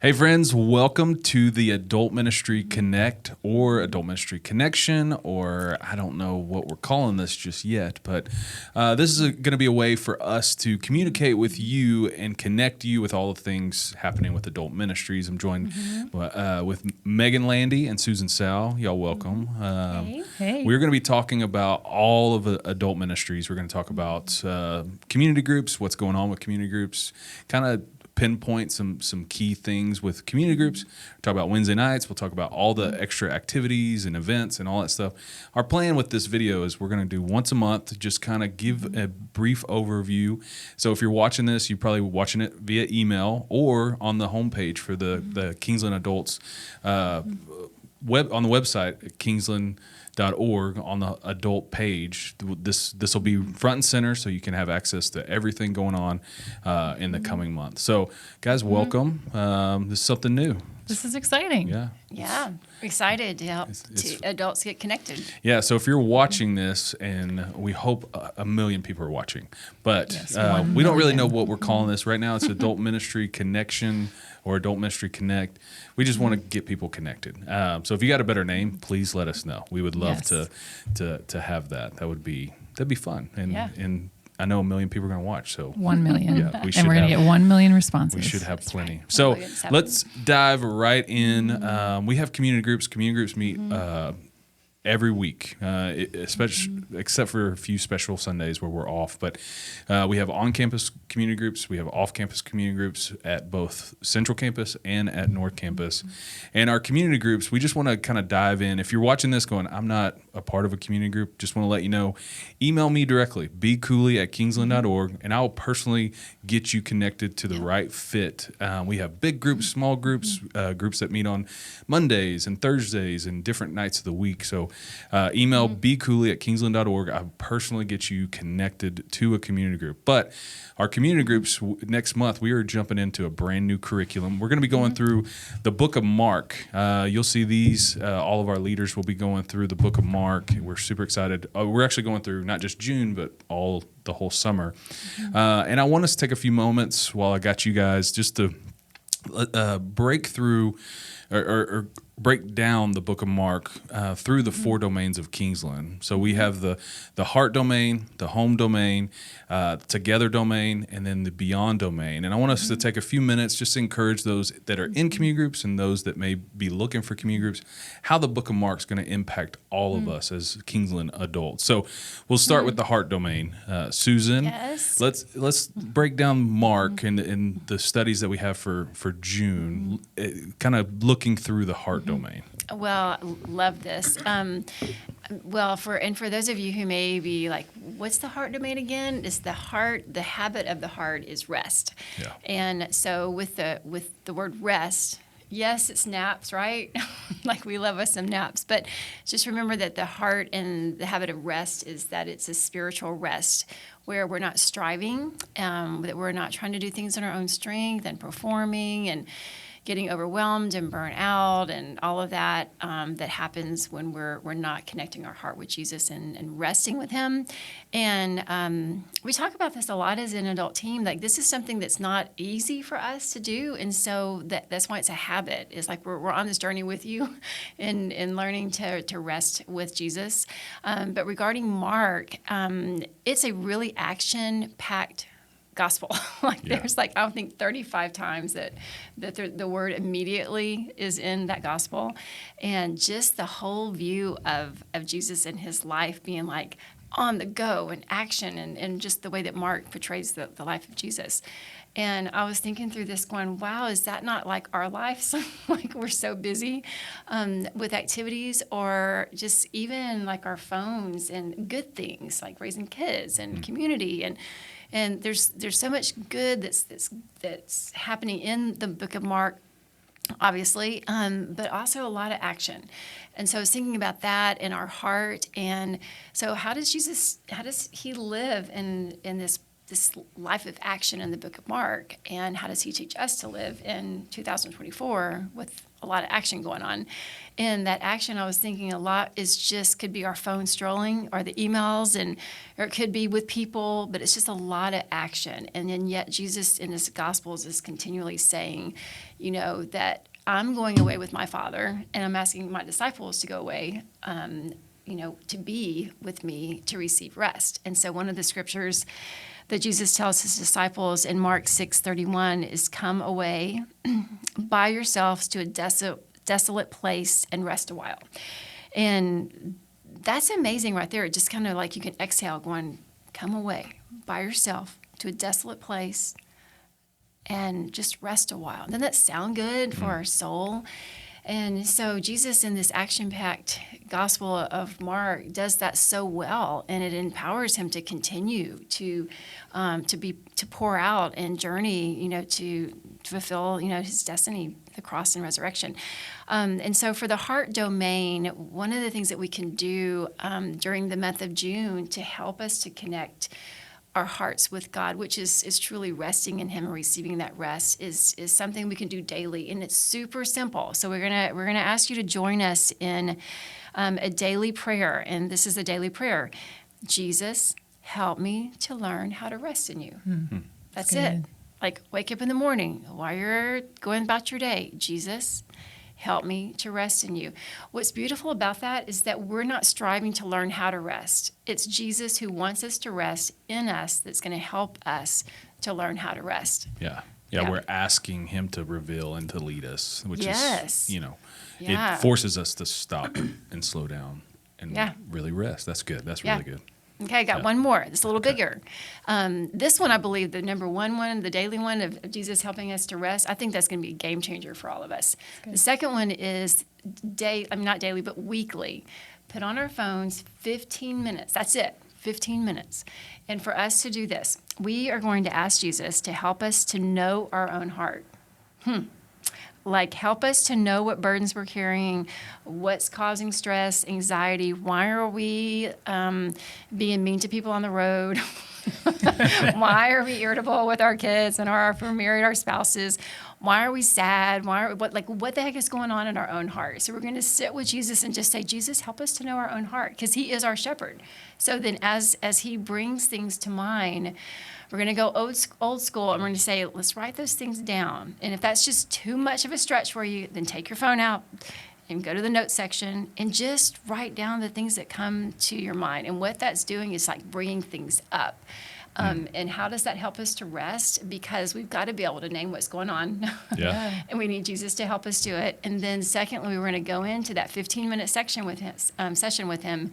Hey friends, welcome to the Adult Ministry Connect or Adult Ministry Connection, or I don't know what we're calling this just yet, but this is going to be a way for us to communicate with you and connect you with all the things happening with adult ministries. I'm joined with Megan Landy and Susan Sal. Y'all welcome. Hey. We're going to be talking about all of the adult ministries. We're going to talk about community groups, what's going on with community groups, kind of pinpoint some key things with community groups. We'll talk about Wednesday nights. We'll talk about all the extra activities and events and all that stuff. Our plan with this video is we're going to do once a month, just kind of give a brief overview. So if you're watching this, you're probably watching it via email or on the homepage for the Kingsland Adults on the website, kingsland.org, on the adult page. This will be front and center, so you can have access to everything going on in the coming month. So, guys, welcome. This is something new. This is exciting. Yeah, excited to help adults get connected. Yeah, so if you're watching this, and we hope a million people are watching, but Yes, we don't really know what we're calling this right now. It's Adult Ministry Connection or Adult Ministry Connect. We just want to get people connected. So if you got a better name, please let us know. We would love Yes. to have that. That'd be fun. And Yeah. and I know a million people are going to watch. So 1 million. Yeah, we should and we're going to have- get 1 million responses. we should have plenty. right. So 1,700,000. let's dive right in. We have community groups. Community groups meet every week, especially except for a few special Sundays where we're off. But we have on-campus community groups. We have off-campus community groups at both Central Campus and at North Campus. And our community groups, we just want to kind of dive in. If you're watching this going, I'm not a part of a community group, just want to let you know, email me directly, bcooley@kingsland.org, and I'll personally get you connected to the right fit. We have big groups, small groups, groups that meet on Mondays and Thursdays and different nights of the week. So email bcooley@kingsland.org. I'll personally get you connected to a community group. But our community groups, next month, we are jumping into a brand new curriculum. We're going to be going through the book of Mark. You'll see these. All of our leaders will be going through the book of Mark. We're super excited. We're actually going through not just June, but the whole summer. And I want us to take a few moments while I got you guys just to break through or break down the book of Mark through the four domains of Kingsland. So we have the heart domain, the home domain, together domain, and then the beyond domain. And I want us to take a few minutes just to encourage those that are in community groups and those that may be looking for community groups, how the book of Mark is going to impact all of us as Kingsland adults. So we'll start with the heart domain. Susan, Yes. let's break down Mark and the studies that we have for June, kind of looking through the heart domain. Well, love this. For those of you who may be like, what's the heart domain again? It's the heart. The habit of the heart is rest. Yeah. And so with the word rest, yes, it's naps, right? Like we love us some naps, but just remember that the heart and the habit of rest is that it's a spiritual rest where we're not striving, that we're not trying to do things in our own strength and performing and getting overwhelmed and burnt out and all of that that happens when we're not connecting our heart with Jesus and resting with Him. And we talk about this a lot as an adult team. Like this is something that's not easy for us to do, and so that's why it's a habit. It's like we're on this journey with you in learning to rest with Jesus. But regarding Mark, it's a really action-packed gospel. There's I don't think 35 times that the word immediately is in that gospel, and just the whole view of Jesus and His life being like on the go and action and just the way that Mark portrays the life of Jesus. And I was thinking through this going, wow, is that not like our lives? Like we're so busy with activities or just even like our phones and good things like raising kids and community and there's so much good that's happening in the book of Mark, obviously, but also a lot of action. And so I was thinking about that in our heart. And so how does He live in this this life of action in the book of Mark, and how does he teach us to live in 2024 with a lot of action going on? And that action, I was thinking a lot, is just could be our phone strolling or the emails, or it could be with people, but it's just a lot of action. And then yet Jesus in his Gospels is continually saying, that I'm going away with my Father, and I'm asking my disciples to go away, to be with me to receive rest. And so one of the scriptures that Jesus tells his disciples in Mark 6:31 is, come away by yourselves to a desolate place and rest a while. And that's amazing right there. It just kind of like you can exhale going, come away by yourself to a desolate place and just rest a while. Doesn't that sound good for our soul? And so Jesus in this action-packed Gospel of Mark does that so well, and it empowers him to continue to pour out and journey, to fulfill, his destiny, the cross and resurrection. And so for the heart domain, one of the things that we can do during the month of June to help us to connect our hearts with God, which is truly resting in him and receiving that rest, is something we can do daily, and it's super simple. So we're gonna ask you to join us in a daily prayer, and this is a daily prayer. Jesus, help me to learn how to rest in you. That's it. good. Like, wake up in the morning while you're going about your day. Jesus, help me to rest in you. What's beautiful about that is that we're not striving to learn how to rest. It's Jesus who wants us to rest in us that's going to help us to learn how to rest. Yeah. Yeah. We're asking him to reveal and to lead us, which Yes. is, Yeah. it forces us to stop and slow down and Yeah. really rest. That's good. That's Yeah. really good. Okay, I got Yeah. one more. It's a little bigger. This one, I believe, the number one, the daily one of Jesus helping us to rest, I think that's going to be a game changer for all of us. The second one is not daily, but weekly. Put on our phones 15 minutes. That's it, 15 minutes. And for us to do this, we are going to ask Jesus to help us to know our own heart. Like, help us to know what burdens we're carrying, what's causing stress, anxiety. Why are we being mean to people on the road? Why are we irritable with our kids and if we're married, our spouses? Why are we sad? What the heck is going on in our own heart? So we're going to sit with Jesus and just say, Jesus, help us to know our own heart, because he is our shepherd. So then as he brings things to mind, we're going to go old school, and we're going to say, let's write those things down. And if that's just too much of a stretch for you, then take your phone out and go to the notes section and just write down the things that come to your mind. And what that's doing is like bringing things up. And how does that help us to rest? Because we've got to be able to name what's going on. Yeah. And we need Jesus to help us do it. And then secondly, we're going to go into that 15-minute session with him,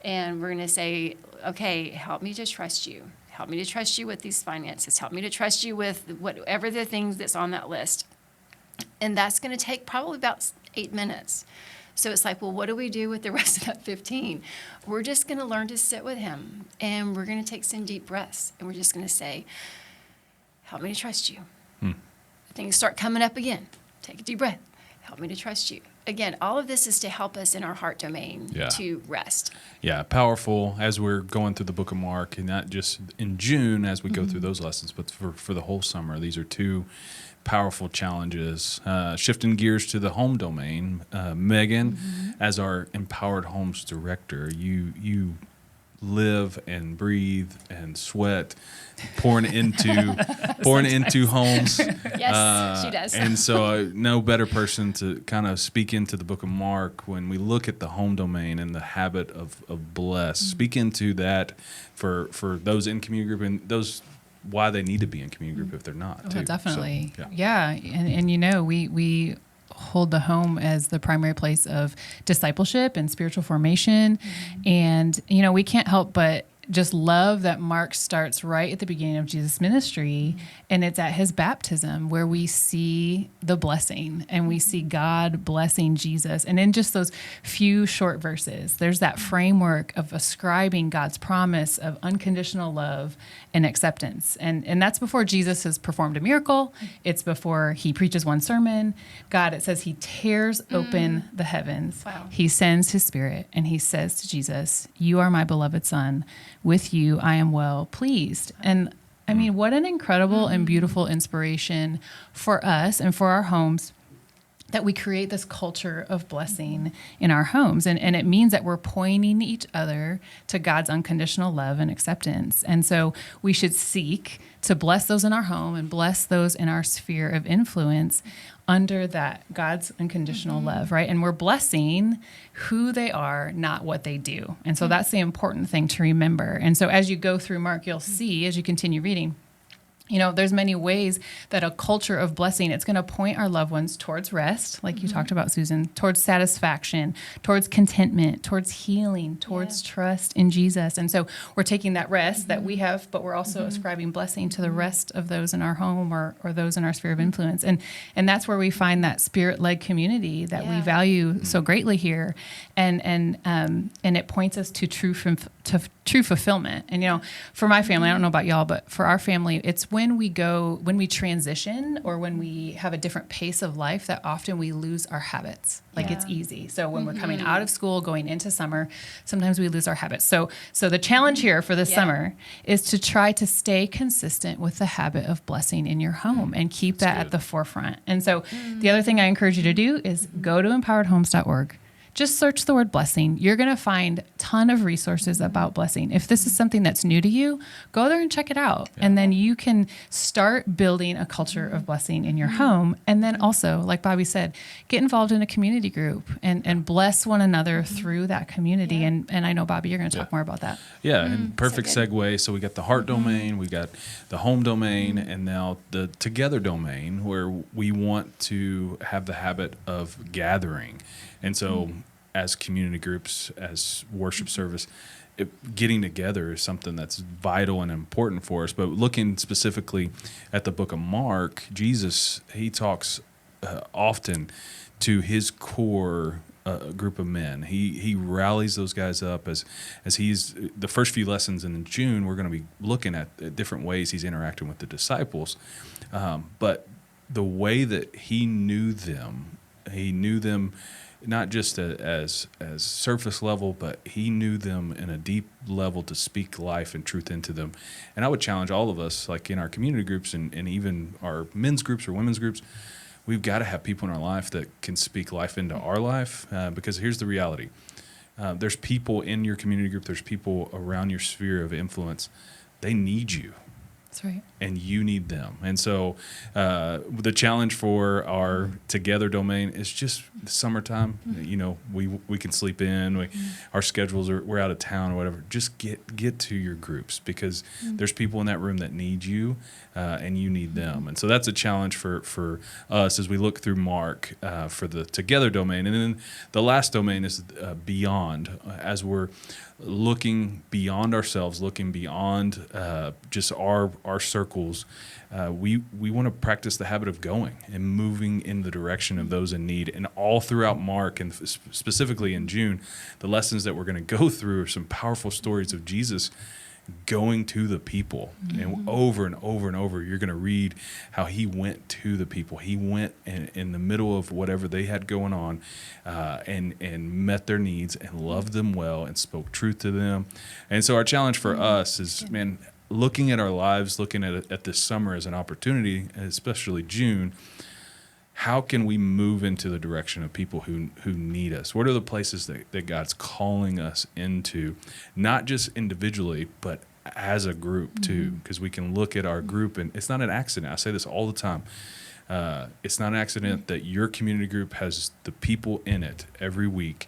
and we're going to say, okay, help me to trust you. Help me to trust you with these finances. Help me to trust you with whatever the things that's on that list. And that's going to take probably about 8 minutes. So it's like, well, what do we do with the rest of that 15? We're just going to learn to sit with him, and we're going to take some deep breaths, and we're just going to say, help me to trust you. Things start coming up again. Take a deep breath. Help me to trust you. Again, all of this is to help us in our heart domain to rest. Yeah, powerful as we're going through the book of Mark, and not just in June as we go through those lessons, but for the whole summer. These are two powerful challenges. Shifting gears to the home domain, Megan, as our Empowered Homes Director, you live and breathe and sweat pouring into homes. Yes, she does. And so no better person to kind of speak into the book of Mark when we look at the home domain and the habit of bless. Speak into that for those in community group and those why they need to be in community group if they're not. Well, definitely. So, Yeah. And we hold the home as the primary place of discipleship and spiritual formation. And, we can't help but just love that Mark starts right at the beginning of Jesus' ministry, and it's at his baptism where we see the blessing and we see God blessing Jesus. And in just those few short verses, there's that framework of ascribing God's promise of unconditional love and acceptance. And that's before Jesus has performed a miracle. It's before he preaches one sermon. God, it says he tears open the heavens. Wow. He sends his spirit, and he says to Jesus, you are my beloved son. With you, I am well pleased. And I mean, what an incredible and beautiful inspiration for us and for our homes that we create this culture of blessing in our homes. And it means that we're pointing each other to God's unconditional love and acceptance. And so we should seek to bless those in our home and bless those in our sphere of influence under that God's unconditional love, right? And we're blessing who they are, not what they do. And so that's the important thing to remember. And so as you go through Mark, you'll see, as you continue reading, you know, there's many ways that a culture of blessing, it's going to point our loved ones towards rest, like you talked about, Susan, towards satisfaction, towards contentment, towards healing, towards trust in Jesus. And so we're taking that rest that we have, but we're also ascribing blessing to the rest of those in our home or those in our sphere of influence. And that's where we find that spirit-led community that we value so greatly here. And it points us to true fulfillment. And, you know, for my family, I don't know about y'all, but for our family, it's when we transition or when we have a different pace of life that often we lose our habits. Like it's easy. So when we're coming out of school, going into summer, sometimes we lose our habits. So the challenge here for this summer is to try to stay consistent with the habit of blessing in your home and keep that at the forefront. And so the other thing I encourage you to do is go to empoweredhomes.org. Just search the word blessing. You're going to find a ton of resources about blessing. If this is something that's new to you, go there and check it out. Yeah. And then you can start building a culture of blessing in your home. And then also, like Bobby said, get involved in a community group and bless one another through that community. Yeah. And I know, Bobby, you're going to talk more about that. Yeah, and perfect segue. So we got the heart domain, we got the home domain, and now the together domain, where we want to have the habit of gathering. And so as community groups, as worship service, getting together is something that's vital and important for us. But looking specifically at the book of Mark, Jesus, he talks often to his core group of men. He rallies those guys up as he's the first few lessons in June. We're going to be looking at different ways he's interacting with the disciples, but the way that he knew them not just as surface level, but he knew them in a deep level to speak life and truth into them. And I would challenge all of us, like in our community groups and even our men's groups or women's groups, we've got to have people in our life that can speak life into our life, because here's the reality. There's people in your community group, there's people around your sphere of influence. They need you. That's right. And you need them. And so the challenge for our together domain is just the summertime. You know, we can sleep in. Our schedules we're out of town or whatever. Just get to your groups, because there's people in that room that need you, and you need them. And so that's a challenge for us as we look through Mark for the together domain. And then the last domain is beyond, as we're looking beyond ourselves, looking beyond just our circles. We want to practice the habit of going and moving in the direction of those in need. And all throughout Mark, and specifically in June, the lessons that we're going to go through are some powerful stories of Jesus going to the people. And over and over and over, you're going to read how he went to the people. He went in the middle of whatever they had going on, and met their needs and loved them well and spoke truth to them. And so our challenge for us is, man, looking at our lives, looking at this summer as an opportunity, especially June, how can we move into the direction of people who need us? What are the places that God's calling us into, not just individually, but as a group too? Because we can look at our group, and it's not an accident. I say this all the time. It's not an accident that your community group has the people in it every week,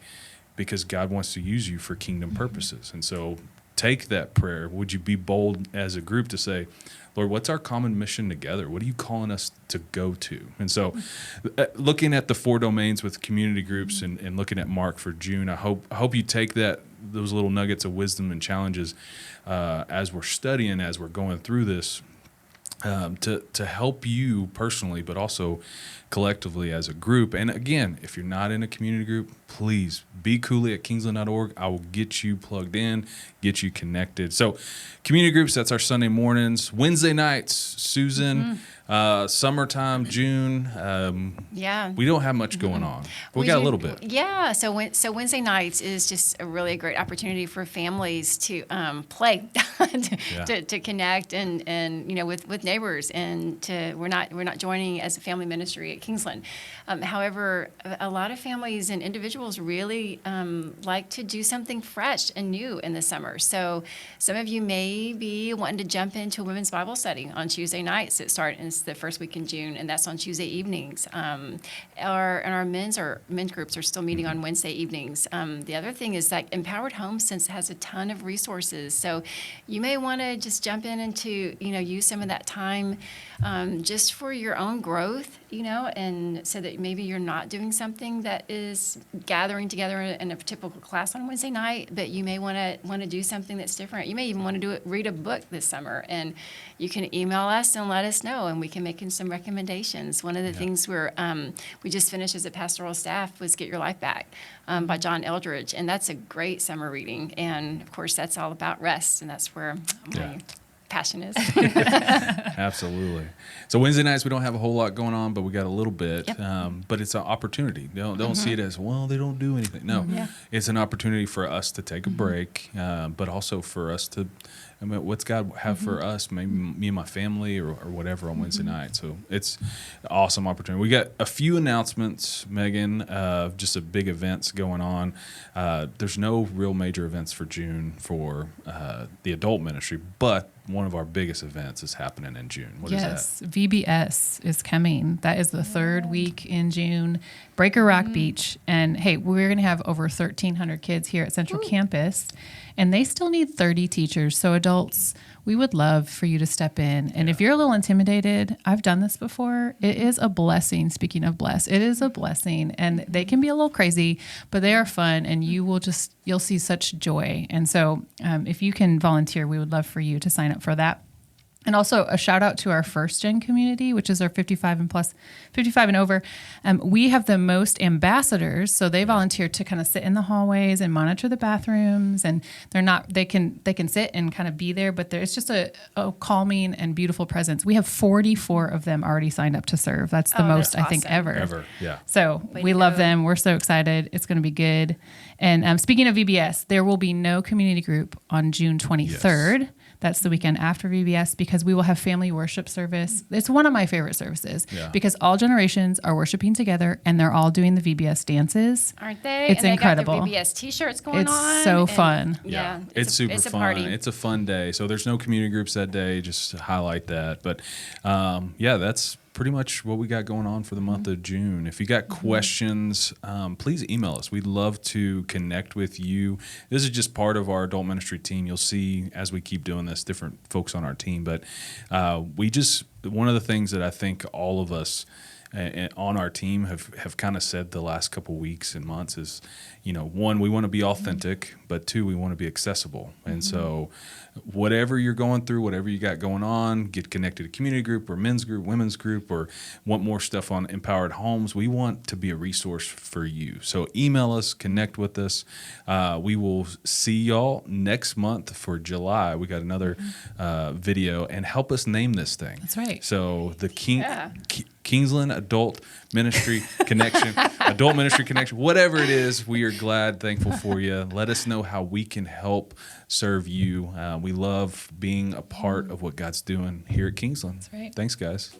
because God wants to use you for kingdom purposes. And so take that prayer. Would you be bold as a group to say, Lord, what's our common mission together? What are you calling us to go to? And so looking at the 4 domains with community groups and looking at Mark for June, I hope you take those little nuggets of wisdom and challenges as we're studying, as we're going through this, to help you personally, but also collectively as a group. And again, if you're not in a community group, please be Cooley at kingsland.org. I will get you plugged in, get you connected. So community groups, that's our Sunday mornings. Wednesday nights, Susan, Summertime, June. Yeah. We don't have much going on. But we got a do- little bit. Yeah. So Wednesday nights is just a really great opportunity for families to play, to connect and with neighbors, and we're not joining as a family ministry at Kingsland. However, a lot of families and individuals really like to do something fresh and new in the summer. So some of you may be wanting to jump into a women's Bible study on Tuesday nights. It's the first week in June, and that's on Tuesday evenings. Our men's groups are still meeting on Wednesday evenings. The other thing is that Empowered Homes has a ton of resources. So you may want to just jump in and use some of that time just for your own growth, and so that maybe you're not doing something that is gathering together in a typical class on Wednesday night, but you may want to do something that's different. You may even want to read a book this summer, and you can email us and let us know, and we can make some recommendations. One of the things we just finished as a pastoral staff was Get Your Life Back by John Eldridge, and that's a great summer reading. And of course, that's all about rest, and that's where my passion is. Absolutely. So Wednesday nights we don't have a whole lot going on, but we got a little bit. Yep. But it's an opportunity. Don't see it as they don't do anything. No, it's an opportunity for us to take a break, but also for us to. What's God have for us? Maybe me and my family, or whatever on Wednesday night. So it's an awesome opportunity. We got a few announcements, Megan, of just big events going on. There's no real major events for June for the adult ministry, but one of our biggest events is happening in June. What is that? VBS is coming. That is the third week in June. Breaker Rock Beach. And hey, we're going to have over 1,300 kids here at Central Campus, and they still need 30 teachers. So adults, we would love for you to step in. And if you're a little intimidated, I've done this before. It is a blessing. Speaking of bless, it is a blessing, and they can be a little crazy, but they are fun, and you'll see such joy. And so if you can volunteer, we would love for you to sign up for that. And also a shout out to our first gen community, which is our 55 and over. We have the most ambassadors, so they volunteer to kind of sit in the hallways and monitor the bathrooms, and they can sit and kind of be there, but it's just a calming and beautiful presence. We have 44 of them already signed up to serve. That's the most, that's I think, awesome. ever. Yeah. So we love them. We're so excited. It's going to be good. And speaking of VBS, there will be no community group on June 23rd. Yes. That's the weekend after VBS, because we will have family worship service. It's one of my favorite services because all generations are worshiping together, and they're all doing the VBS dances. Aren't they? It's and incredible. They got their VBS T-shirts going on. It's so fun. Yeah, it's super fun. Party. It's a fun day. So there's no community groups that day. Just to highlight that. But that's pretty much what we got going on for the month of June. If you got questions, please email us. We'd love to connect with you. This is just part of our adult ministry team. You'll see as we keep doing this, different folks on our team. But one of the things that I think all of us on our team have kind of said the last couple weeks and months is, one, we want to be authentic, but two, we want to be accessible. And so whatever you're going through, whatever you got going on, get connected to community group or men's group, women's group, or want more stuff on Empowered Homes, we want to be a resource for you. So email us, connect with us. We will see y'all next month for July. We got another video, and help us name this thing. That's right. So the Kingsland Adult Ministry Connection, Adult Ministry Connection, whatever it is, we are glad, thankful for you. Let us know how we can help serve you. We love being a part of what God's doing here at Kingsland. That's right. Thanks, guys.